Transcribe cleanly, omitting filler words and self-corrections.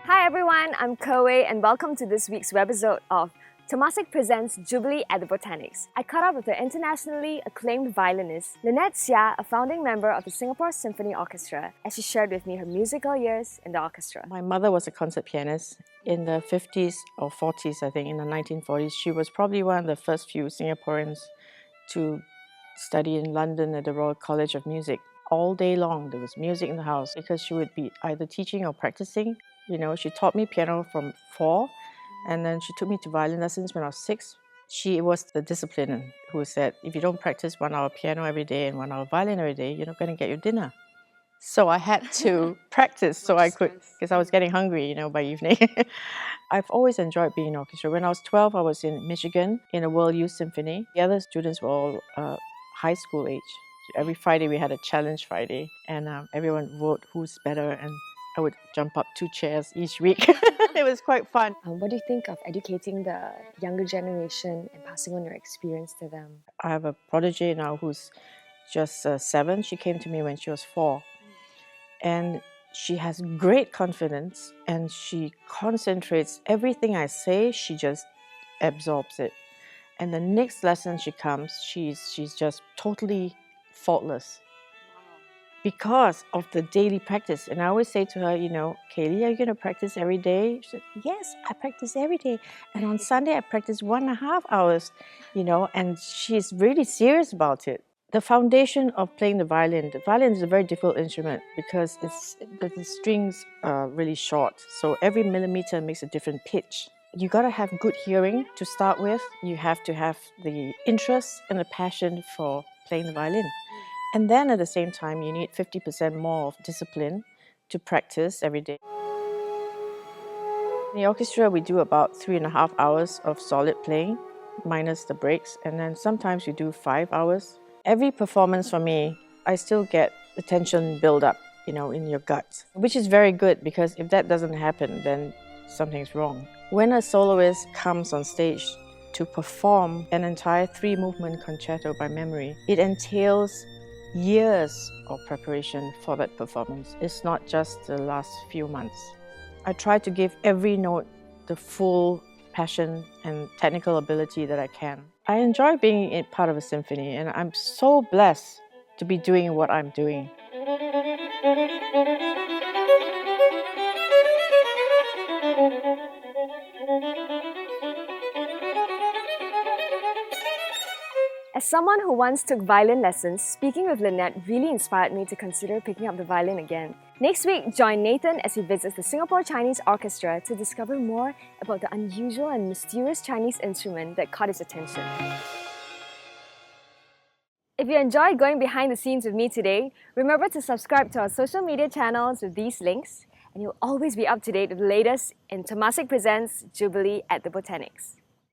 Hi everyone, I'm Kewei and welcome to this week's webisode of Temasek presents Jubilee at the Botanics. I caught up with the internationally acclaimed violinist Lynnette Seah, a founding member of the Singapore Symphony Orchestra, as she shared with me her musical years in the orchestra. My mother was a concert pianist in the 50s or 40s, I think, in the 1940s. She was probably one of the first few Singaporeans to study in London at the Royal College of Music. All day long, there was music in the house because she would be either teaching or practicing. You know, she taught me piano from 4, and then she took me to violin lessons when I was 6. She was the disciplinarian who said, if you don't practice 1 hour piano every day and 1 hour violin every day, you're not going to get your dinner. So I had to practice so I could, because I was getting hungry, by evening. I've always enjoyed being in orchestra. When I was 12, I was in Michigan in a World Youth Symphony. The other students were all high school age. Every Friday we had a challenge Friday, and everyone vote who's better, and I would jump up 2 chairs each week. It was quite fun. What do you think of educating the younger generation and passing on your experience to them? I have a protege now who's just 7. She came to me when she was 4. And she has great confidence and she concentrates. Everything I say, she just absorbs it. And the next lesson she comes, she's just totally faultless. Because of the daily practice. And I always say to her, Kaylee, are you going to practice every day? She said, yes, I practice every day. And on Sunday, I practice 1.5 hours, and she's really serious about it. The foundation of playing the violin is a very difficult instrument because the strings are really short. So every millimeter makes a different pitch. You got to have good hearing to start with. You have to have the interest and the passion for playing the violin. And then at the same time, you need 50% more of discipline to practice every day. In the orchestra, we do about 3.5 hours of solid playing, minus the breaks. And then sometimes we do 5 hours. Every performance for me, I still get the tension build up, in your guts, which is very good because if that doesn't happen, then something's wrong. When a soloist comes on stage to perform an entire 3-movement concerto by memory, it entails years of preparation for that performance. It's not just the last few months. I try to give every note the full passion and technical ability that I can. I enjoy being a part of a symphony, and I'm so blessed to be doing what I'm doing. As someone who once took violin lessons, speaking with Lynnette really inspired me to consider picking up the violin again. Next week, join Nathan as he visits the Singapore Chinese Orchestra to discover more about the unusual and mysterious Chinese instrument that caught his attention. If you enjoyed going behind the scenes with me today, remember to subscribe to our social media channels with these links, and you'll always be up to date with the latest in Temasek Presents Jubilee at the Botanics.